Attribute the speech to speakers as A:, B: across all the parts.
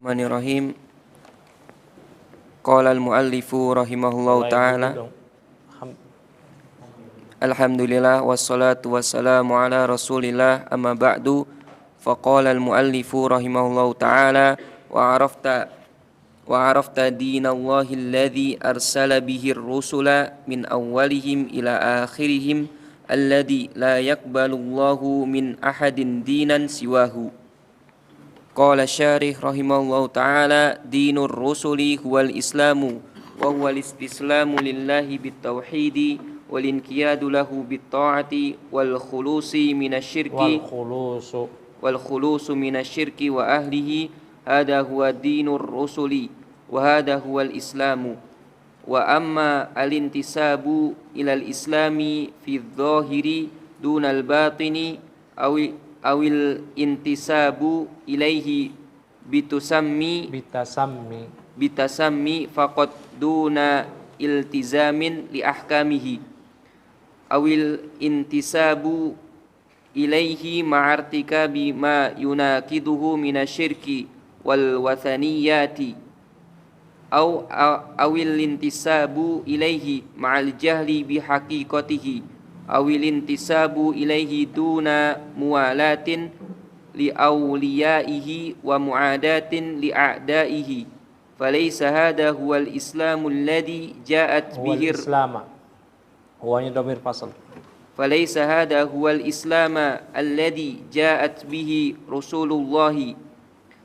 A: Bismillahirrahmanirrahim. Qala al-muallifu rahimahullahu ta'ala. Alhamdulillah wassalatu wassalamu ala Rasulillah amma ba'du. Faqala al-muallifu rahimahullahu ta'ala wa arafta dinallahi alladhi arsala bihi ar-rusula min awwalihim ila akhirihim alladhi la yaqbalullahu min ahadin dinan siwahu. Qala syarih rahimahullahu ta'ala dinur rusuli huwal islamu wa huwal istislamu lillahi bitauhidi wal inqiyadu lahu bitta'ati wal khulusi minasyirki wa ahlihi hada huwa dinur rusuli wa hada huwal islamu wa amma al-intisabu ilal islami fi dhahiri dunal batini awil intisabu ilaihi bitasammi faqad duna iltizamin li ahkamihi awil intisabu ilaihi ma'artikabi ma yunakiduhu minasyirki wal wathaniyati awil intisabu ilaihi ma'al jahli bihaqiqatihi awil intisabu ilaihi duna muwalatin li awliyaihi wa muadatin li a'daihi falaysa hadha huwal islamu alladhi ja'at bihi
B: huwanya dhamir fasal
A: falaysa hadha huwal islama alladhi ja'at bihi rasulullahi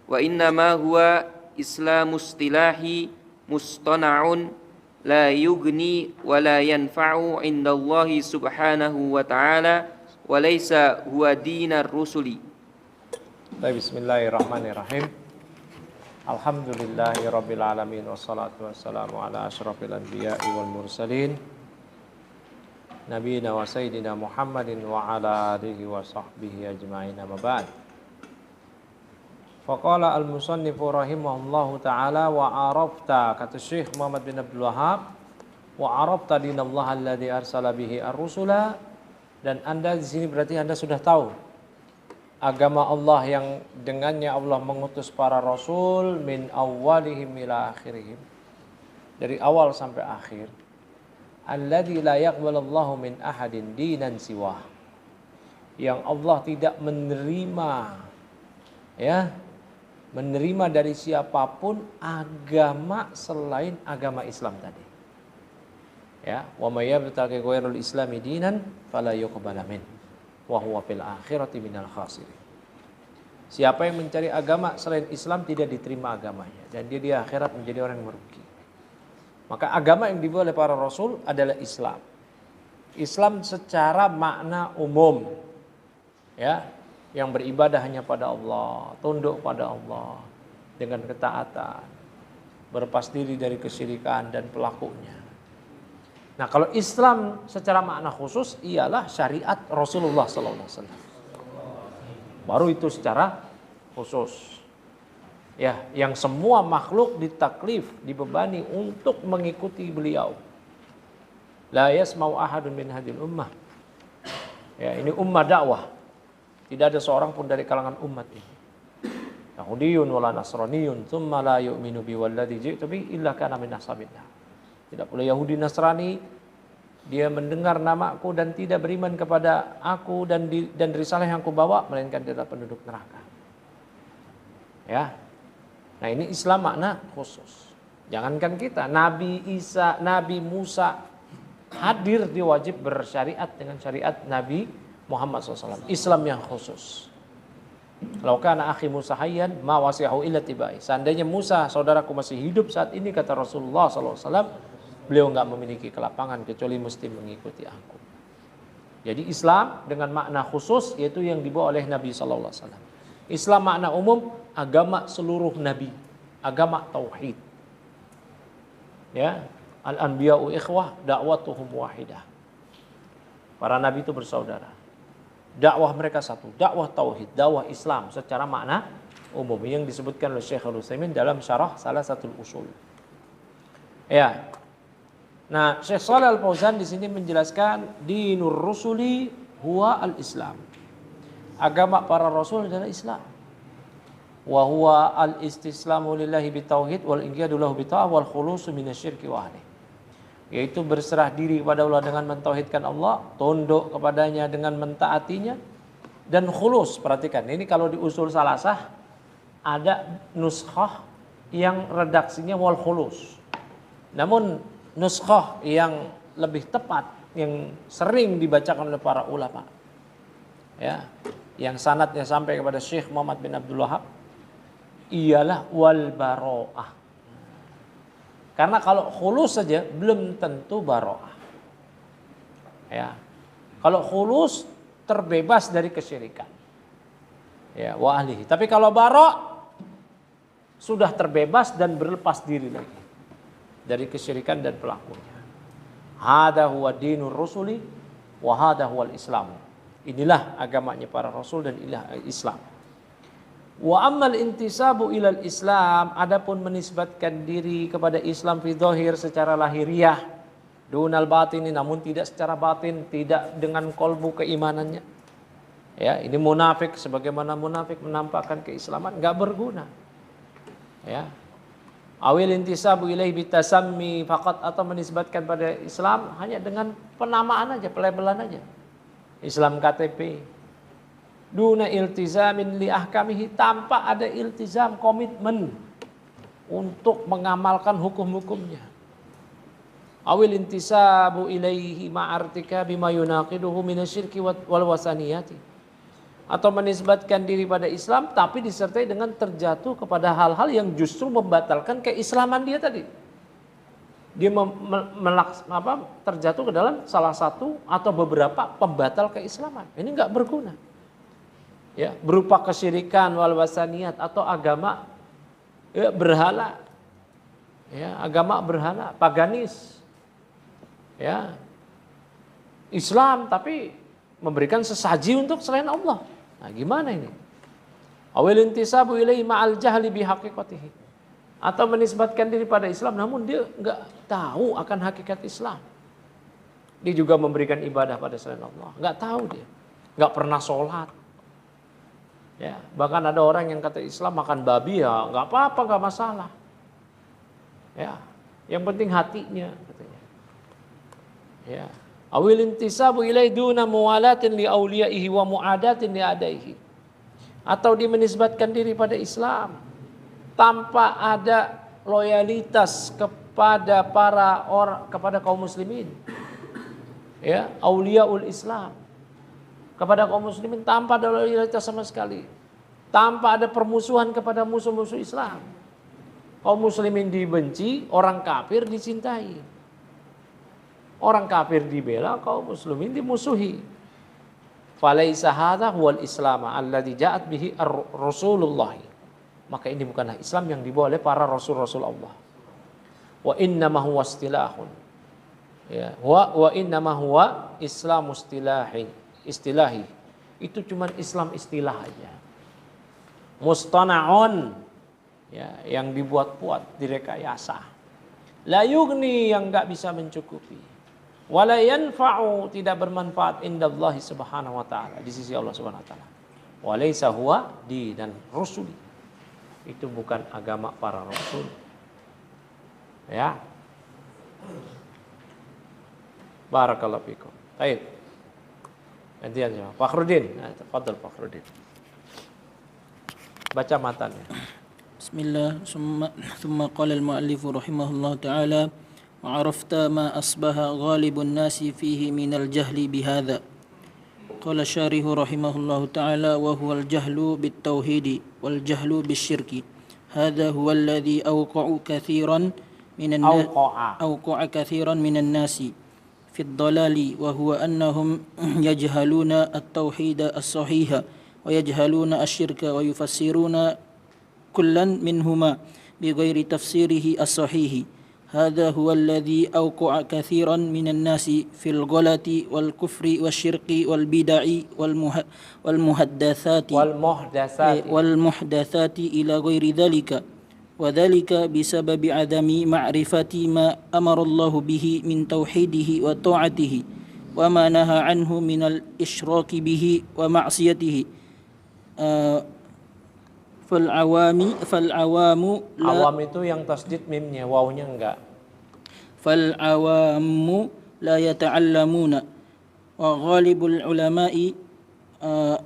A: wa innama huwa islamu istilahi mustana'un la yugni wa la yanfa'u indallahi subhanahu wa ta'ala wa laysa huwa dinar rusuli.
B: Bismillahirrahmanirrahim. Alhamdulillahi rabbil alamin wassalatu wassalamu ala asyrafil anbiya'i wal mursalin nabiyina wa sayyidina Muhammadin wa ala alihi wa sahbihi ajma'in amma ba'd. Faqala al-musannifu rahimahullahu ta'ala wa arafta, kata Syekh Muhammad bin Abdul Wahhab, wa arafta dinallaha alladhi arsala bihi ar-rusula, dan Anda di sini berarti Anda sudah tahu agama Allah yang dengannya Allah mengutus para rasul min awwalihim ila akhirihim, dari awal sampai akhir. Alladzi la yaqbalallahu min ahadin dinan siwah, yang Allah tidak menerima dari siapapun agama selain agama Islam tadi. Ya, wa may yabtaghi ghairal islami dinan fala yuqbala min wa huwa fil akhirati minal khasirin. Siapa yang mencari agama selain Islam tidak diterima agamanya dan dia di akhirat menjadi orang yang merugi. Maka agama yang dibawa oleh para rasul adalah Islam. Islam secara makna umum. Ya, yang beribadah hanya pada Allah, tunduk pada Allah dengan ketaatan, berlepas diri dari kesyirikan dan pelakunya. Nah, kalau Islam secara makna khusus ialah syariat Rasulullah SAW. Baru itu secara khusus. Ya, yang semua makhluk ditaklif, dibebani untuk mengikuti beliau. La yasma'u ahadun min hadhil ummah. Ya, ini ummah dakwah. Tidak ada seorang pun dari kalangan umat ini. Yahudiyun wala nasraniyun thumma la yu'minu bi walladzi ji'tu bi illa kana min ashabillah. Tidak pula Yahudi Nasrani dia mendengar namaku dan tidak beriman kepada aku dan risalah yang aku bawa melainkan dia adalah penduduk neraka. Ya. Nah, ini Islam makna khusus. Jangankan kita, Nabi Isa, Nabi Musa hadir dia wajib bersyariat dengan syariat Nabi Muhammad SAW. Islam yang khusus. Kalau kana akhi Musa hayyan ma wasi'ahu illa tibai. Seandainya Musa saudaraku masih hidup saat ini, kata Rasulullah SAW, beliau enggak memiliki kelapangan kecuali mesti mengikuti aku. Jadi Islam dengan makna khusus yaitu yang dibawa oleh Nabi SAW. Islam makna umum agama seluruh nabi, agama tauhid. Ya, al-anbiya'u ikhwah da'watuhum wahidah. Para nabi itu bersaudara. Dakwah mereka satu, dakwah tauhid, dakwah Islam secara makna umum yang disebutkan oleh Syekh Al-Utsaimin dalam syarah Salasatul Usul. Ya. Nah, Syekh Shalih Al-Fauzan di sini menjelaskan dinur rusuli huwa al-Islam. Agama para rasul adalah Islam. wa huwa al-istislamu lillahi bitauhid wal inqiyadu lahu bita'ah wal khulusu minasyirki wa ahlihi. Yaitu berserah diri kepada Allah dengan mentauhidkan Allah, tunduk kepadanya dengan mentaatinya, dan khulus. Perhatikan, ini kalau di usul salasah ada nuskhah yang redaksinya wal khulus. Namun nuskhah yang lebih tepat, yang sering dibacakan oleh para ulama, ya, yang sanadnya sampai kepada Syekh Muhammad bin Abdul Wahab, ialah wal baro'ah. Karena kalau khulus saja belum tentu baro'ah. Ya. Kalau khulus terbebas dari kesyirikan. Ya, wa ahlihi. Tapi kalau baro' sudah terbebas dan berlepas diri lagi dari kesyirikan dan pelakunya. Hada huwa dinur rusuli wa hada huwal islam. Inilah agamanya para rasul dan inilah Islam. Wa ammal intisabu ilal Islam, adapun menisbatkan diri kepada Islam fi dhahir secara lahiriah, dunal batini, namun tidak secara batin, tidak dengan kolbu keimanannya. Ya, ini munafik, sebagaimana munafik menampakkan keislaman, enggak berguna. Ya. Awil intisabu ilaihi bitasammi faqat, atau menisbatkan pada Islam hanya dengan penamaan aja, pelabelan aja. Islam KTP. Duna iltizamin li ahkamihi, tanpa ada iltizam, komitmen untuk mengamalkan hukum-hukumnya. Awil intisabu ilaihi ma'artika bima yunaqiduhu minasyirki wal wasaniyati, atau menisbatkan diri pada Islam tapi disertai dengan terjatuh kepada hal-hal yang justru membatalkan keislaman dia tadi. Dia terjatuh ke dalam salah satu atau beberapa pembatal keislaman. Ini enggak berguna. Ya, berupa kesyirikan wal wasaniyat, atau agama ya, berhala. Ya, agama berhala, paganis. Ya. Islam tapi memberikan sesaji untuk selain Allah. Nah, gimana ini? Awil intisabu ilaihi ma'al jahli bihaqiqatihi, atau menisbatkan diri pada Islam namun dia enggak tahu akan hakikat Islam. Dia juga memberikan ibadah pada selain Allah, enggak tahu dia. Enggak pernah sholat. Ya, bahkan ada orang yang kata Islam makan babi, ya enggak apa-apa, enggak masalah. Ya, yang penting hatinya katanya. Ya. Awil intisabu ilaihi duna muwalatin li auliyaihi wa muadatin li adaihi, atau dia menisbatkan diri pada Islam tanpa ada loyalitas kepada kepada kaum muslimin. Ya, auliaul Islam, kepada kaum muslimin tanpa ada loyalitas sama sekali, tanpa ada permusuhan kepada musuh-musuh Islam. Kaum muslimin dibenci, orang kafir dicintai. Orang kafir dibela, kaum muslimin dimusuhi. Falaisa hadza huwal Islam alladzi ja'at bihi Rasulullah. Maka ini bukanlah Islam yang dibawa oleh para rasul-rasul Allah. Wa innama huwa istilahun. Ya, wa innama huwa Islam istilahi. Itu cuma Islam istilah aja. Mustana'un, ya, yang dibuat-buat, direkayasa. La yughni, yang enggak bisa mencukupi. Wala yanfa'u, tidak bermanfaat indallahi subhanahu wa ta'ala, di sisi Allah subhanahu wa ta'ala. Walaysa huwa dinan rusuli, itu bukan agama para rasul. Ya. Barakallahu fikum. Baik. Gantian ya. Fakhruddin. Nah, tafadhal Fakhruddin. Baca matanya.
C: Bismillah. Thumma qala al-mu'allif rahimahullah ta'ala wa 'arafta ma asbaha ghalibun nasi fihi minal jahli bihadza. Qala syarihu rahimahullah ta'ala wa huwa al-jahlu bit-tauhidi wal jahlu bisyirki. Hadha huwa alladhi awqa'a kathiran minan nasi في الضلال وهو أنهم يجهلون التوحيد الصحيح ويجهلون الشرك ويفسرون كلا منهما بغير تفسيره الصحيح. هذا هو الذي أوقع كثيرا من الناس في الغلط والكفر والشرك والبدع والمحدثات إلى غير ذلك، وذلك بسبب عدم معرفة ما أمر الله به من توحيده وطاعته وما نهى عنه من الإشراك به ومعصيته. فالعوام لا
B: Awam itu yang tasdid mimnya, wawnya enggak.
C: فالعوام لا يتعلمون وغالب العلماء آه،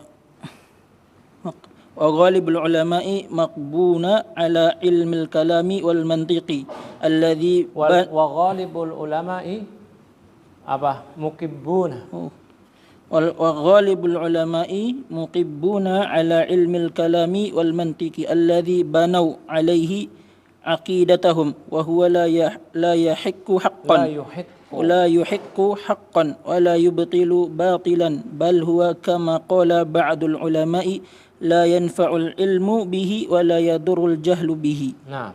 C: وغالب العلماء مقبون على علم الكلام والمنطق الذي
B: Wa ghalibul ulama'i apa? Mukibbuna.
C: وغالب العلماء مقبون على علم الكلام والمنطق الذي بنوا عليه عقيدتهم وهو لا يحق حقا لا يحق حقا ولا يبطل باطلا بل هو كما قال بعض العلماء لا ينفع العلم به ولا يضر الجهل به.
B: Nah.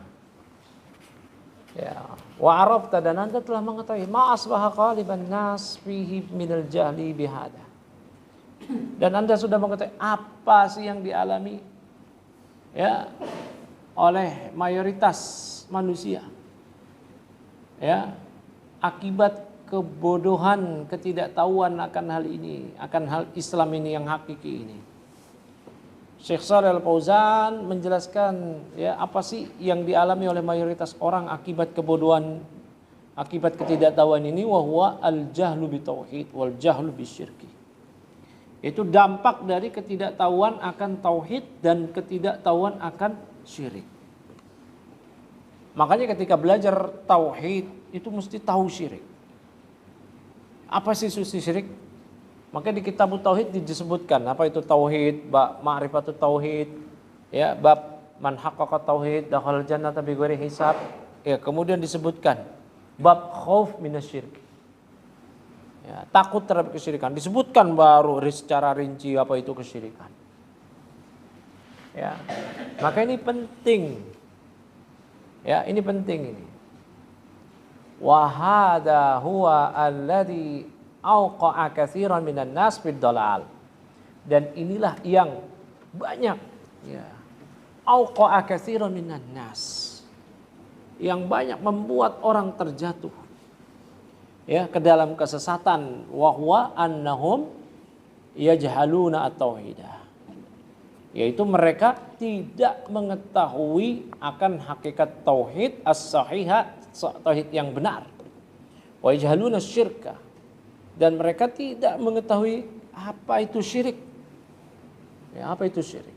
B: Ya, wa arafta, dan Anda telah mengetahui ma asbaha qaliban nas fihi minal jahli bihada. Dan Anda sudah mengetahui apa sih yang dialami ya oleh mayoritas manusia. Ya, akibat kebodohan, ketidaktahuan akan hal ini, akan hal Islam ini yang hakiki ini. Syekh Shalih Al-Fauzan menjelaskan ya apa sih yang dialami oleh mayoritas orang akibat kebodohan, akibat ketidaktahuan ini, wa huwa al-jahlu bitauhid wal jahlu bisyirki. Itu dampak dari ketidaktahuan akan tauhid dan ketidaktahuan akan syirik. Makanya ketika belajar tauhid itu mesti tahu syirik. Apa sih syirik? Maka di kitab tauhid disebutkan apa itu tauhid, bab ma'rifatut tauhid, ya, bab man haqqaqa tauhid dakhala jannata bighairi hisab. Ya, kemudian disebutkan bab khauf minasyirk. Ya, takut terhadap kesyirikan. Disebutkan baru secara rinci apa itu kesyirikan. Ya. Maka ini penting. Ya, ini penting ini. Wa hadha huwa alladhi auqa'a katsiran minan nas fid dalal. Dan inilah yang banyak ya. Auqa'a katsiran minan nas. Yang banyak membuat orang terjatuh ya ke dalam kesesatan, wa huwa annahum yajhaluna at-tauhidah. Yaitu mereka tidak mengetahui akan hakikat tauhid as-sahihah, tauhid yang benar. Wa yajhaluna syirka. Dan mereka tidak mengetahui apa itu syirik. Ya, apa itu syirik?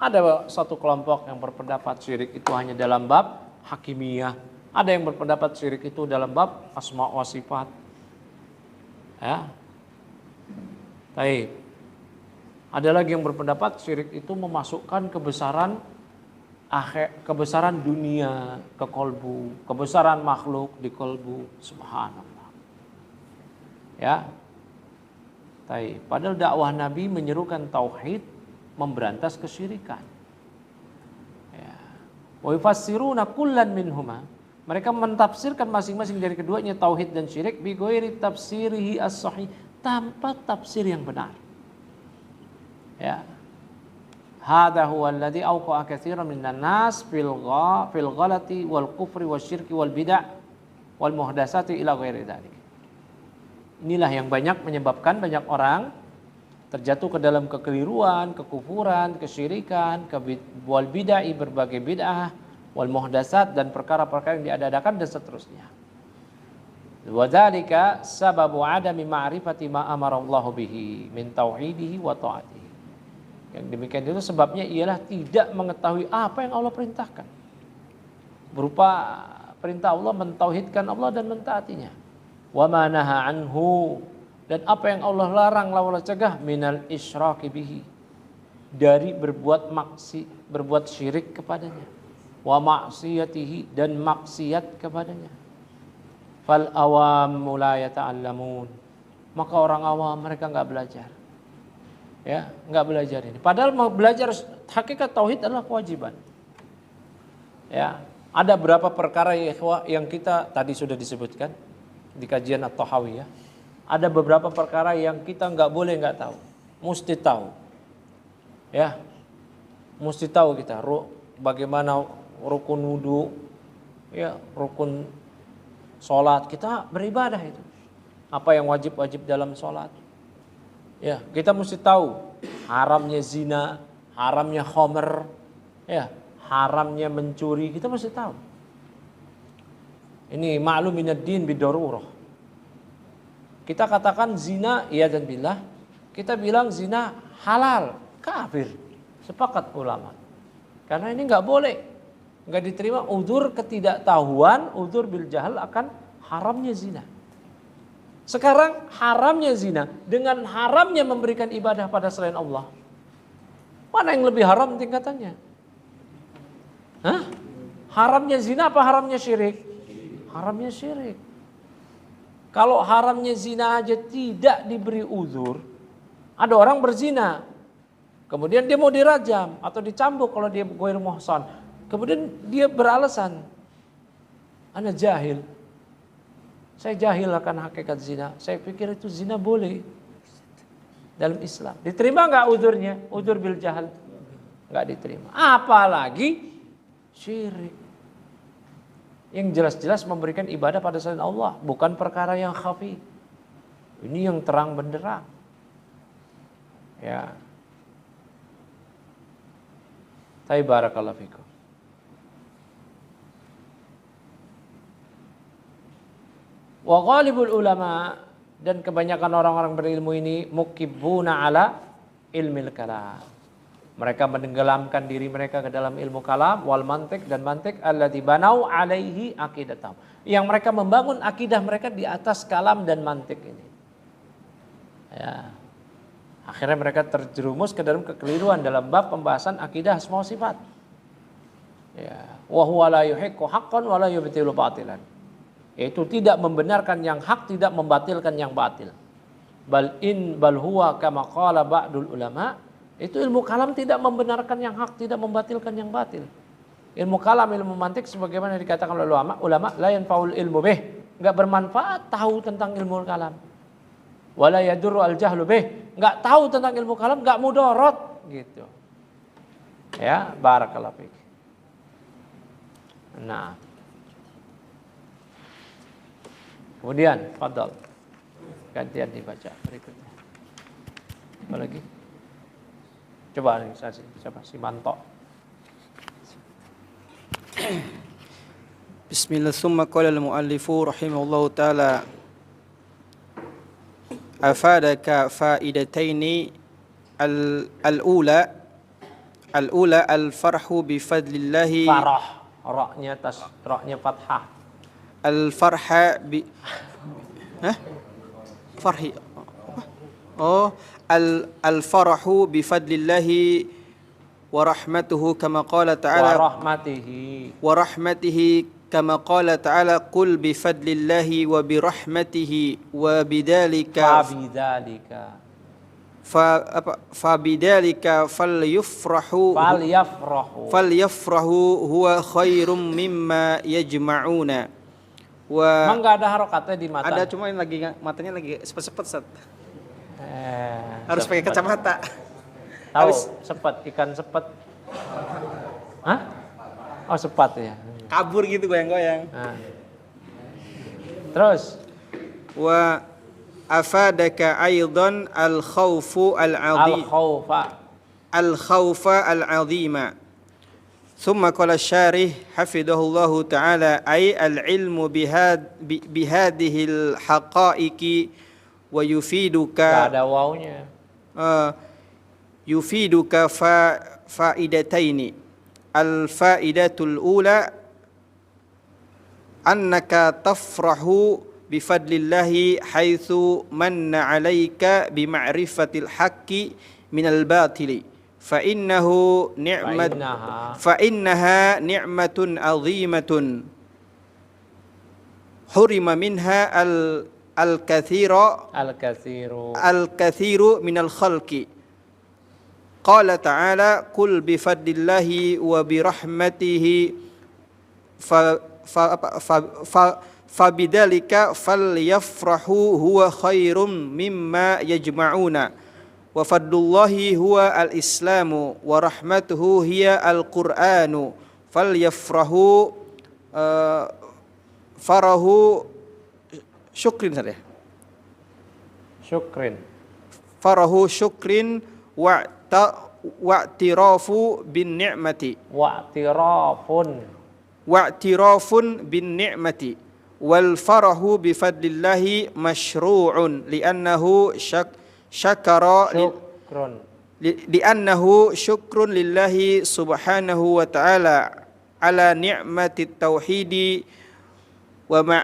B: Ada satu kelompok yang berpendapat syirik itu hanya dalam bab hakimiyah. Ada yang berpendapat syirik itu dalam bab asma wa sifat. Ya. Baik. Ada lagi yang berpendapat syirik itu memasukkan kebesaran dunia ke kolbu, kebesaran makhluk di kolbu. Subhanallah. Ya, padahal dakwah Nabi menyerukan tauhid, memberantas kesyirikan. Ya. Wa yufassiruna kullan minhuma. Mereka mentafsirkan masing-masing dari keduanya tauhid dan syirik bi ghairi tafsirihi as-sahih, tanpa tafsir yang benar. Ya. Hadza huwa alladhi awqa'a katsiran minan nas fil ghalati wal kufri wasyirki wal bid'ah wal muhdatsati ila ghairi dzalik. Inilah yang banyak menyebabkan banyak orang terjatuh ke dalam kekeliruan, kekufuran, kesyirikan, wal bid'ah, berbagai bid'ah, wal muhdatsat, dan perkara-perkara yang diadakan dan seterusnya. Wa dzalika sababu adami ma'rifati ma amarallahu bihi min tauhidihi wa ta'atihi. Yang demikian itu sebabnya ialah tidak mengetahui apa yang Allah perintahkan. Berupa perintah Allah mentauhidkan Allah dan mentaatinya. Wa ma naha anhu, dan apa yang Allah larang, Allah cegah, minal isyraki bihi, dari berbuat syirik kepadanya, wa maksiyatihi, dan maksiat kepadanya. Fal awam la yata'allamun, maka orang awam mereka enggak belajar. Ya, enggak belajar ini. Padahal mau belajar hakikat tauhid adalah kewajiban. Ya, ada berapa perkara ya ikhwah yang kita tadi sudah disebutkan di kajian At-Tahawiyah. Ada beberapa perkara yang kita nggak boleh nggak tahu, mesti tahu. Ya, mesti tahu kita bagaimana rukun wudu, ya, rukun sholat, kita beribadah itu. Apa yang wajib-wajib dalam sholat? Ya, kita mesti tahu haramnya zina, haramnya khamr, Ya, haramnya mencuri kita mesti tahu. Ini ma'lum minad din bidarurah. Kita katakan zina, iya dan billah. Kita bilang zina halal, kafir. Sepakat ulama. Karena ini nggak boleh, nggak diterima. Udzur ketidaktahuan, udzur bil jahal akan haramnya zina. Sekarang haramnya zina dengan haramnya memberikan ibadah pada selain Allah. Mana yang lebih haram tingkatannya? Hah? Haramnya zina apa haramnya syirik? Haramnya syirik. Kalau haramnya zina aja tidak diberi uzur, ada orang berzina, kemudian dia mau dirajam atau dicambuk kalau dia ghair muhsan, kemudian dia beralasan, ana jahil, saya jahil akan hakikat zina, saya pikir itu zina boleh dalam Islam. Diterima nggak uzurnya? Uzur bil jahal nggak diterima. Apalagi syirik yang jelas-jelas memberikan ibadah pada selain Allah, bukan perkara yang khafi. Ini yang terang benderang. Ya. Barakallahu fikum. Wa ghalibul ulama, dan kebanyakan orang-orang berilmu ini mukibbuna ala ilmil kalam. Mereka menenggelamkan diri mereka ke dalam ilmu kalam wal mantik dan mantik allati banau alaihi aqidatahum. Yang mereka membangun akidah mereka di atas kalam dan mantik ini. Ya. Akhirnya mereka terjerumus ke dalam kekeliruan dalam bab pembahasan akidah asma wa sifat. Ya, wa huwa la yuhiqqu haqqan wa la yubtilu batilan. Yaitu tidak membenarkan yang hak, tidak membatilkan yang batil. Bal huwa kama qala ba'dul ulama. Itu ilmu kalam tidak membenarkan yang hak, tidak membatilkan yang batil. Ilmu kalam, ilmu mantik sebagaimana dikatakan oleh ulama la yanfaul ilmu bih, enggak bermanfaat tahu tentang ilmu kalam. Wala yadurru al jahlu bih, enggak tahu tentang ilmu kalam enggak mudarat gitu. Ya, barakallahu fiik. Nah. Kemudian, fadhal. Gantian dibaca berikutnya. Apa lagi? Coba nih, siapa? Si Manto.
D: Bismillah, summa qala al-muallifu rahimahullahu ta'ala afadaka faidataini al-ula al-farhu bi fadlillahi
B: Farah, ra'nya fathah.
D: Al-farha bi farhi. Oh, al-farahu bi fadlillahi wa rahmatuhu kama qala ta'ala wa rahmatihi kama qala ta'ala qul bi fadlillahi wa bi rahmatihi wa bidzalika falyafrahu huwa khairum mimma yajma'una.
B: Emang nggak ada harokatnya di mata?
D: Ada, cuma ini lagi matanya lagi sepet-sepet, Ustaz. Harus pakai kacamata.
B: Tahu sepet, ikan sepet. Hah? Oh, sepat ya.
D: Kabur gitu goyang-goyang.
B: Nah. Terus
D: wa afadaka aidan al-khawfu al-'azim. Al-khawfa al-'azima. Thumma qala syarih hafidhahullahu ta'ala ay al-ilmu bihadhihi al-haqa'iqi wa yufiduka.
B: Enggak ada wawunya.
D: Yufiduka faidataini. Al-faidatul ula annaka tafrahu bifadlillahi haitsu manna 'alaika bima'rifatil haqqi minal batili fa innahu فإنها نعمة عظيمة حرم منها الكثير من الخلق قال تعالى قل بفضل الله وبرحمته فبذلك فليفرحوا هو خير مما يجمعون wa fadlullahi huwa al-islamu wa rahmatuhu hiya al-qur'anu falyafrahu farahu syukrin saja. Farahu syukrin wa'tirafu bin ni'mati wa'tirafun bin ni'mati wal farahu bi fadlillahi masyru'un li'annahu syakara li'annahu syukrun lillahi subhanahu wa ta'ala ala ni'mati tauhidi wa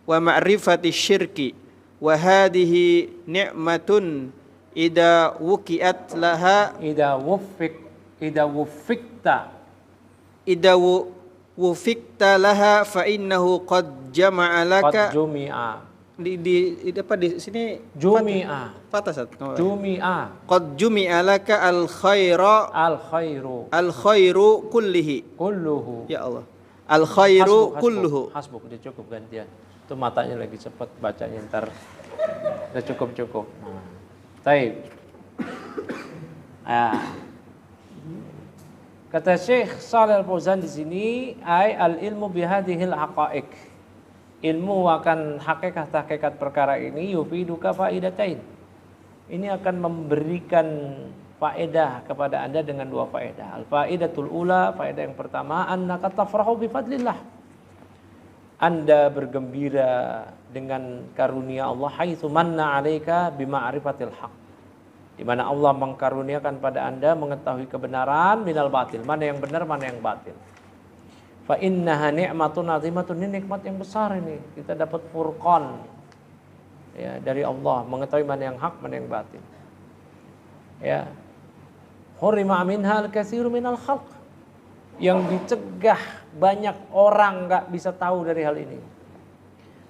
D: ma'rifati syirki wa hadhihi ni'matun idza wuqiat laha
B: idza
D: wufikta laha fa innahu qad jama'a laka
B: qad jumi'a
D: di apa di sini
B: jumi'a
D: patah Sat.
B: jumi'a
D: Qad jumi'a laka al khairu kulluhu ya Allah al khairu kulluhu.
B: Hasbuk dia cukup gantian itu matanya lagi cepat bacanya ntar udah cukup Taib. Kata Syekh Shalih Al-Fauzan di sini al ilmu bihadhil haqa'iq. Ilmu akan hakikat perkara ini yufiduka faidatain. Ini akan memberikan faedah kepada Anda dengan dua faedah. Al-faidatul ula, faedah yang pertama, annaka tafrahu bi fadlillah. Anda bergembira dengan karunia Allah haitsu manna 'alaika bima'rifatil haq. Di mana Allah mengkaruniakan pada Anda mengetahui kebenaran minal batil, mana yang benar, mana yang batil. Fa innaha ni'matun 'azimatun, ini nikmat yang besar ini. Kita dapat furqan ya dari Allah, mengetahui mana yang hak, mana yang batil. Ya. Hurima minha al-katsiru minal khalq. Yang dicegah banyak orang enggak bisa tahu dari hal ini.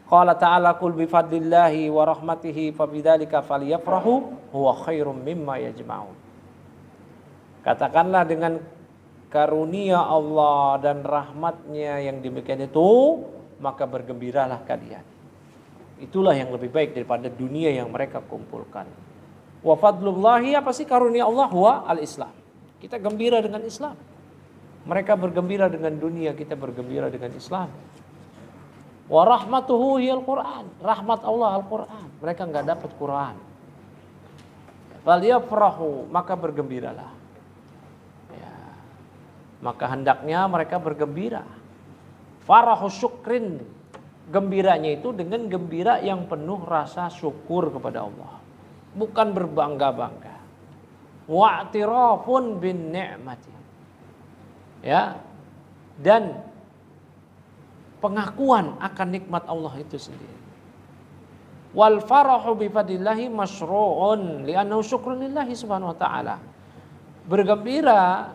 B: Qala ta'ala qul bi fadlillahi wa rahmatihi fabidzalika falyafrahu huwa khairum mimma yajma'un. Katakanlah dengan karunia Allah dan rahmatnya yang demikian itu, maka bergembiralah kalian. Itulah yang lebih baik daripada dunia yang mereka kumpulkan. Wa fadlullahi, apa sih karunia Allah? Huwa al-Islam. Kita gembira dengan Islam. Mereka bergembira dengan dunia, kita bergembira dengan Islam. Wa rahmatuhu hiyal Qur'an. Rahmat Allah Al-Qur'an. Mereka enggak dapat Qur'an. Falyafrahu, maka bergembiralah. Ya. Maka hendaknya mereka bergembira. Farahu syukrin. Gembiranya itu dengan gembira yang penuh rasa syukur kepada Allah. Bukan berbangga-bangga. Wa'tirafun bin ni'mati. Ya, dan pengakuan akan nikmat Allah itu sendiri. Wal farahu bi fadlillahi masyru'un li'annahu syukrun lillahi subhanahu wa ta'ala. Bergembira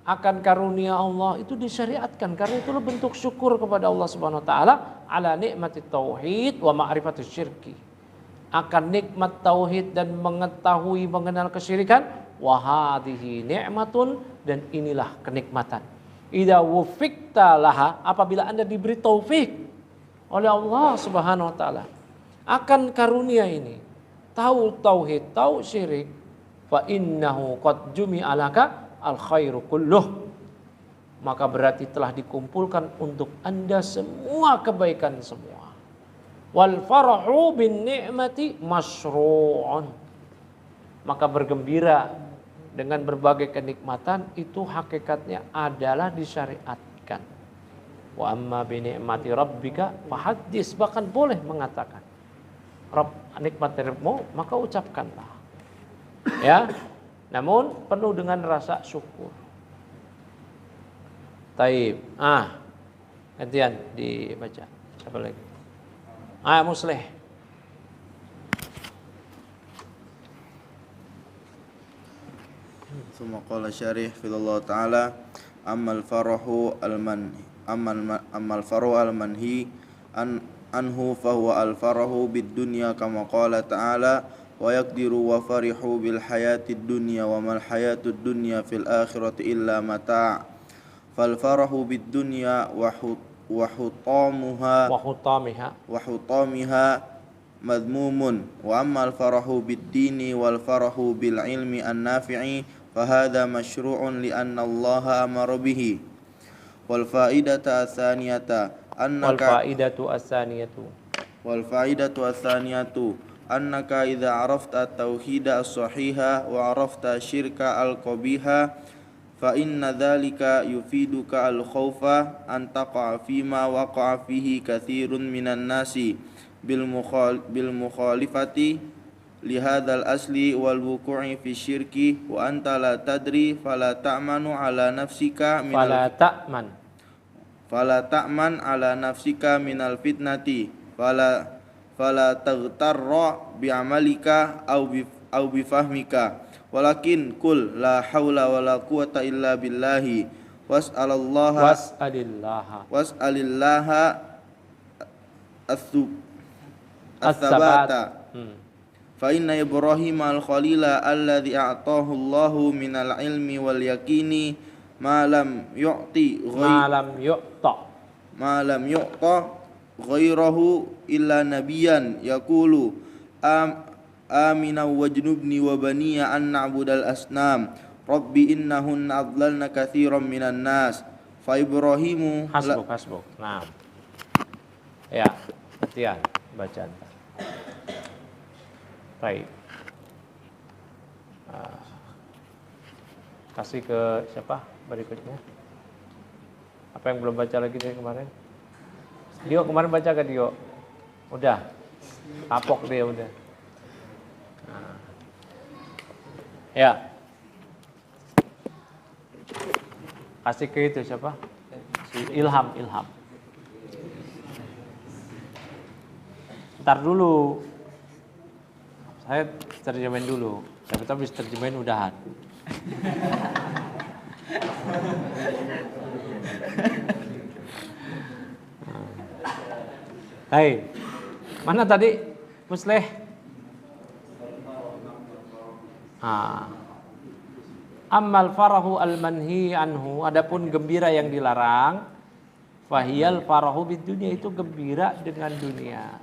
B: akan karunia Allah itu disyariatkan karena itu bentuk syukur kepada Allah subhanahu wa ta'ala ala nikmati tauhid wa ma'rifatus syirki. Akan nikmat tauhid dan mengetahui mengenal kesyirikan, wa hadhihi ni'matun, dan inilah kenikmatan. Idza wufikta laha, apabila Anda diberi taufik oleh Allah Subhanahu wa taala akan karunia ini, tahu tauhid, tahu syirik, fa innahu qad jumi'a laka al khairu kulluh, maka berarti telah dikumpulkan untuk Anda semua kebaikan semua. Wal farahu bin ni'mati masyru'un, maka bergembira dengan berbagai kenikmatan itu hakikatnya adalah disyariatkan. Wa amma bi ni'mati rabbika fahaddits, bahkan boleh mengatakan Rabb, nikmat darimu maka ucapkanlah. Ya. Namun penuh dengan rasa syukur. Taib. Gantian dibaca. Siapa lagi? Musleh.
E: ثم قال الشارح في الله تعالى أما الفرح المنهي عنه فهو الفرح بالدنيا كما قال تعالى ويقدر وفرحوا بالحياة الدنيا وما الحياة الدنيا في الآخرة إلا متاع فالفرح بالدنيا وحطامها مذموم وأما الفرح بالدين والفرح بالعلم النافع فهذا مشروع لأن الله أمر به. والفائدة الثانية annaka idza arafta at-tauhida as-sahiha wa arafta syirka al-qabiha fa inna dzalika yufiduka al-khaufa an taqa'a fima waqa'a fihi katsirun minan nasi bil mukhalifati li hadzal asli wal wuqu'i fi syirki wa anta la tadri fala ta'manu ala nafsika fala ta'man ala nafsika minal fitnati fala taghtarra bi'amalika au bifahmika walakin kul la haula wala quwata illa billahi was'alillaha as-sabata fa inna Ibrahim al-khalila alladhi a'tahu Allahu minal ilmi wal yaqini ma lam yu'ta ghairahu illa nabiyan yaqulu amina wajnubni wa baniya an na'budal asnam rabbi innahunna adlalna katsiran minan nas fa Ibrahimu
B: hasbuk. Nah. Ya, perhatian bacaan. Baik. Kasih ke siapa berikutnya? Apa yang belum baca lagi dari kemarin? Dio kemarin baca ke Dio? Udah. Kapok dia udah. Nah. Ya. Kasih ke itu siapa? Si Ilham. Ntar dulu. Saya terjemahin dulu. Tapi terjemahin udahan. Hai, mana tadi Musleh? Ammal farahu al-manhi anhu, adapun gembira yang dilarang, fahiyal farahu bid dunia, itu gembira dengan dunia.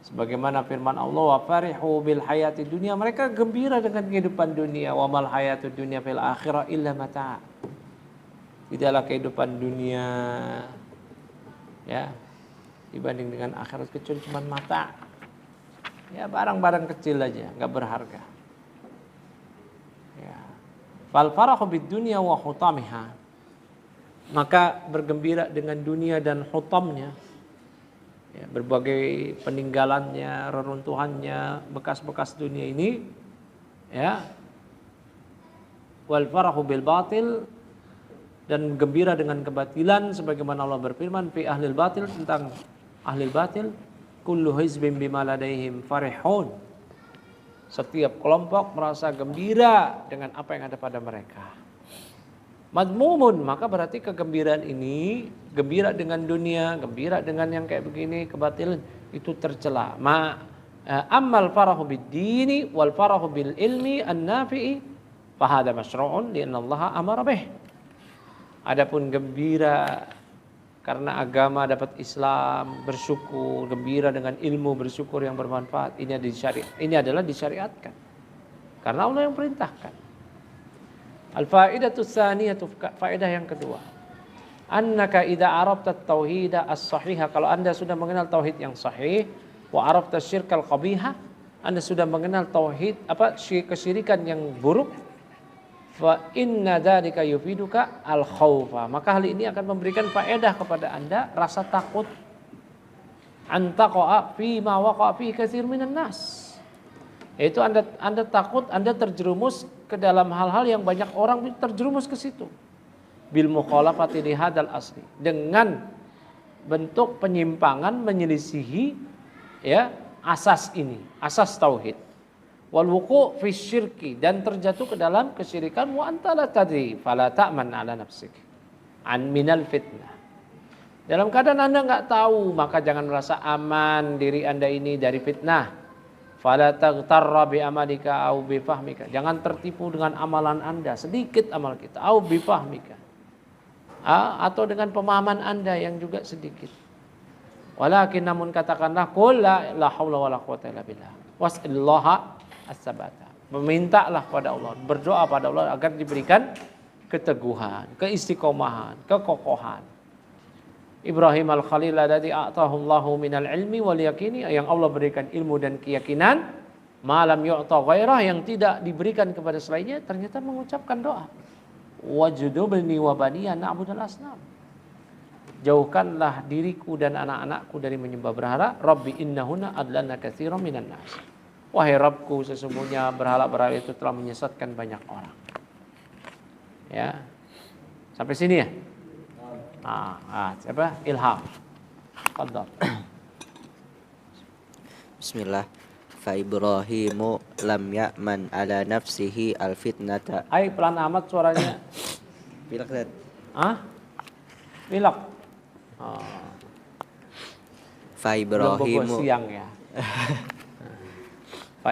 B: Sebagaimana firman Allah, wa farihu bil hayati dunia, mereka gembira dengan kehidupan dunia, wa mal hayatud dunya fil akhirah illa mata'. Tidaklah kehidupan dunia ya dibanding dengan akhirat kecuali cuma mata. Ya barang-barang kecil aja, enggak berharga. Ya. Fal farahu bid dunya wa hutamiha. Maka bergembira dengan dunia dan hutamnya. Ya, berbagai peninggalannya, reruntuhannya, bekas-bekas dunia ini, ya. Wal farahu bil batil, dan gembira dengan kebatilan, sebagaimana Allah berfirman fi ahlil batil, tentang ahlil batil, kullu hizbin bima ladaihim farihun. Setiap kelompok merasa gembira dengan apa yang ada pada mereka. Madmumun, maka berarti kegembiraan ini, gembira dengan dunia, gembira dengan yang kayak begini, kebatilan, itu tercela. Ammal farahu bid dini wal farahu bil ilmi an-nafi'i fahada masyru'un li'anna Allah amara bih. Adapun gembira karena agama dapat Islam, bersyukur, gembira dengan ilmu, bersyukur yang bermanfaat, ini adalah disyariatkan. Karena Allah yang perintahkan. Al-faidatu tsaniyatu, faedah yang kedua. Annaka idza arafta at-tauhid as-sahih, kalau Anda sudah mengenal tauhid yang sahih, wa arafta syirkal qabiha, Anda sudah mengenal tauhid kesyirikan yang buruk, fa inna dzalika yufiduka al-khaufa, maka hal ini akan memberikan faedah kepada Anda rasa takut, antaqa'a fi ma waqa'a fi katsir minan nas. Yaitu Anda takut Anda terjerumus ke dalam hal-hal yang banyak orang terjerumus ke situ. Bil mukhalafati li hadzal asli, dengan bentuk penyimpangan, menyelisihi ya asas ini, asas tauhid. Wal wuqu' fi syirki, dan terjatuh ke dalam kesyirikan, wa anta la tadri fala ta'man ala nafsik an minal fitnah. Dalam keadaan Anda enggak tahu, maka jangan merasa aman diri Anda ini dari fitnah. Fala taghtarra bi amalika au bi fahmika, jangan tertipu dengan amalan Anda, sedikit amal kita, au bi fahmika, atau dengan pemahaman Anda yang juga sedikit. Walakin, namun katakanlah, qul la haula wala quwata illa billah was'illaha as-sabata, memintalah pada Allah, berdoa pada Allah agar diberikan keteguhan, keistiqomahan, kekokohan. Ibrahim al-Khalil alladzi a'tahu Allahu minal ilmi wal yaqini, yang Allah berikan ilmu dan keyakinan, malam yu'ta ghairah, yang tidak diberikan kepada selainnya, ternyata mengucapkan doa. Wajudubni wa baniya na'budal asnam. Jauhkanlah diriku dan anak-anakku dari menyembah berhala. Rabbi innahunna adlanna katsiran minan nas. Wahai Rabbku, sesungguhnya berhala-berhala itu telah menyesatkan banyak orang. Ya. Sampai sini ya? Siapa? Ilham. Fadhal.
F: Bismillah. Fa Ibrahimu lam ya'man ala nafsihi al-fitnata.
B: Pelan amat suaranya.
F: Pilak Zat.
B: Pilak.
F: Fa Ibrahimu
B: siang ya. Fa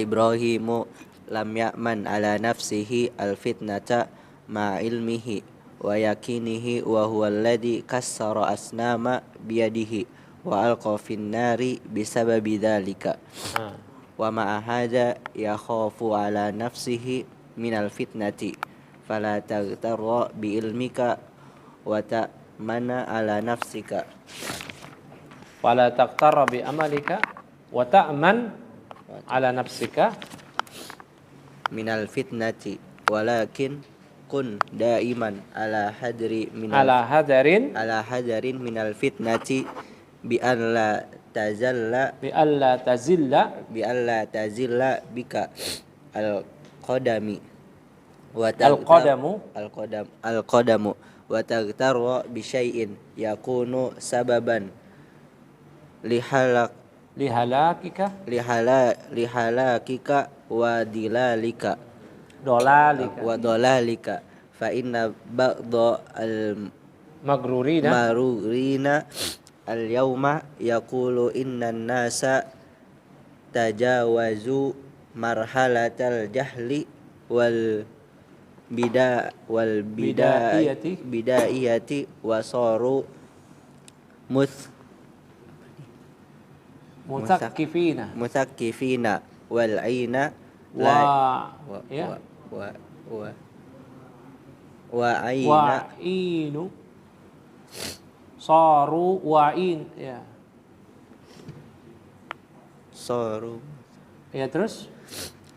B: Ibrahimu
F: lam ya'man ala nafsihi al-fitnata ma ilmihi wa yakinihi wa huwa alladhi kassara asnama biyadihi wa alqa fin nari bisababi dhalika wa ma'a hadha yakhafu ala nafsihi minal fitnati fala taghtarra bi ilmika wa ta'mana ala nafsika
B: fala taqtarra bi amalika wa ta'man ala nafsika
F: minal fitnati walakin kun daiman ala hadarin minal fitnati bi an la tazilla bika al qadamu wa taghtarra bi syai'in yakunu sababan lihalakika wa dolalika fa inna ba'da al magrurina al yauma yaqulu innan nasa tajawazu marhalatal jahli wal bidayati wa saru musakkifina wal aina
B: wa'inu saru wa'in ya.
F: Saru
B: Ya terus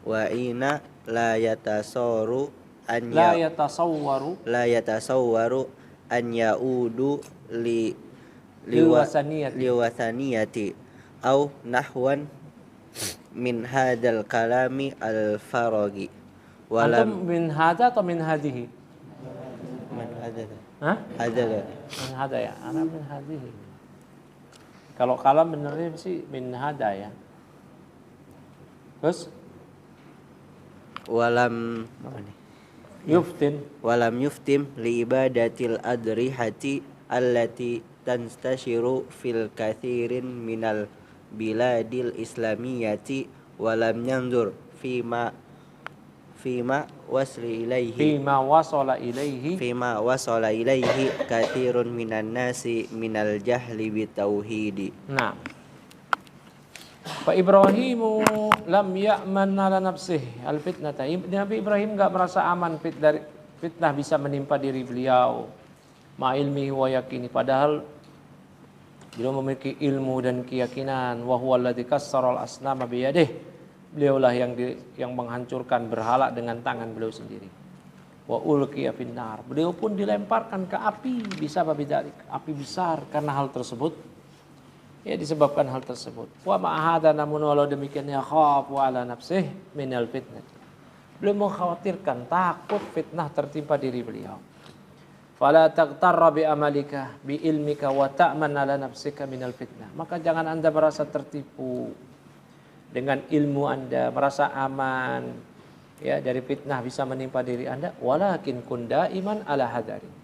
F: wa'ina la yatasawwaru an yaudu liwasaniyati au nahwan min hadal kalami al faragi
B: antum min hada atau min hadihi?
F: Man hadada.
B: Hadada. Min hada ya. Ana min hadihi. Kalau kalam benernya sih min hada ya. Terus
F: walam yuftim li ibadatil adrihati allati tanstashiru fil kathirin minal biladil islamiyati walam yanzur fima wasala ilaihi kathirun minan nasi minal jahli bitauhidi.
B: Nah, Fa Ibrahimu lam ya'man ala nafsihi al fitnata. Nabi Ibrahim enggak merasa aman dari fitnah bisa menimpa diri beliau. Ma ilmihi wa yakini, padahal beliau memiliki ilmu dan keyakinan. Wa huwa alladzi kassara al asnama biyadihi. Beliaulah yang menghancurkan berhala dengan tangan beliau sendiri. Wa ulqiya finnar. Beliau pun dilemparkan ke api, bisa babidalik, api besar karena hal tersebut. Ya, disebabkan hal tersebut. Wa ma'ahada, namun walau demikian ya khafu ala nafsih minal fitnah. Beliau mengkhawatirkan, takut fitnah tertimpa diri beliau. Fala taghtarra bi amalika bi ilmika wa ta'man ala nafsika minal fitnah. Maka jangan Anda merasa tertipu dengan ilmu Anda, merasa aman ya dari fitnah bisa menimpa diri Anda. Walakin kun daiman ala hadari.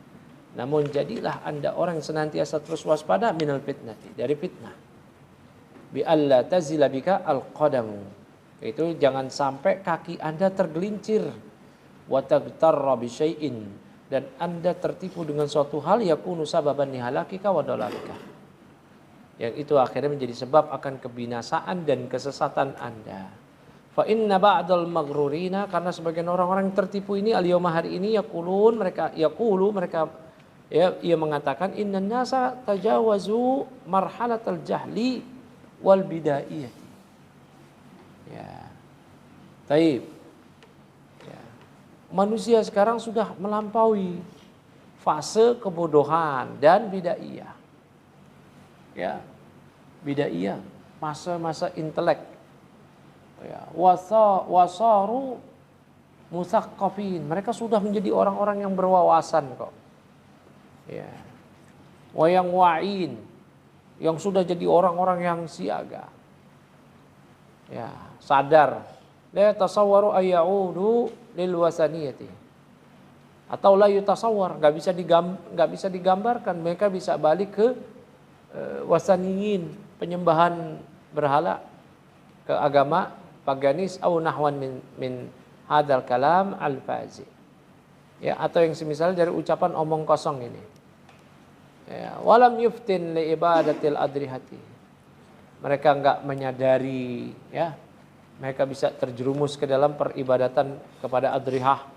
B: Namun jadilah Anda orang yang senantiasa terus waspada minal fitnati, dari fitnah. Bi alla tazila bika al-qadamu. Itu jangan sampai kaki Anda tergelincir. Wa taghtarra bi syai'in, dan Anda tertipu dengan suatu hal yakunu sababan nihalakika wa dalalika. Yang itu akhirnya menjadi sebab akan kebinasaan dan kesesatan Anda. Fa inna ba'dal maghrurina, karena sebagian orang-orang yang tertipu ini al-yawma hari ini mereka Ya, ia mengatakan innan nasa tajawazu marhalatal jahli wal bidaiyah. Ya. Taib. Ya. Manusia sekarang sudah melampaui fase kebodohan dan bidaiyah. Ya. Bidaiyah, masa-masa intelek. Ya, wasaru musaqqafin. Mereka sudah menjadi orang-orang yang berwawasan kok. Ya. Wayang wa'in, yang sudah jadi orang-orang yang siaga. Ya, sadar. La tasawwaru ayyaudu lil wasaniyati. Atau la yutasawwar, enggak bisa digambarkan mereka bisa balik ke wasaniyin, penyembahan berhala, ke agama paganis au nahwan min hadal kalam al-fazi. Ya, atau yang semisal dari ucapan omong kosong ini. Ya, walam yuftin li ibadatil adrihati. Mereka enggak menyadari, ya, mereka bisa terjerumus ke dalam peribadatan kepada adrihah,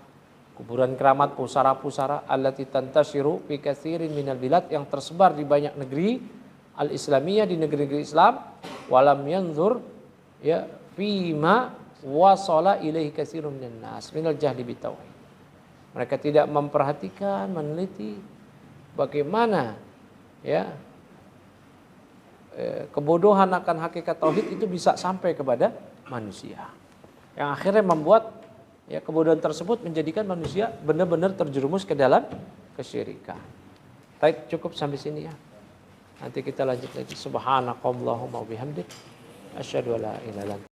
B: kuburan keramat, pusara-pusara allati tantashiru fi katsirin minal bilad, yang tersebar di banyak negeri al-islamiyah, di negeri-negeri Islam. Walam yanzur, ya, fima wasala ilaihi katsirun minan nas minal jahli bitauhid. Mereka tidak memperhatikan, meneliti bagaimana, ya, kebodohan akan hakikat tauhid itu bisa sampai kepada manusia, yang akhirnya membuat, ya, kebodohan tersebut menjadikan manusia benar-benar terjerumus ke dalam kesyirikan. Baik, cukup sampai sini ya. Nanti kita lanjut lagi. Subhanakallahumma wa bihamdik asyhadu an la ilaha illa anta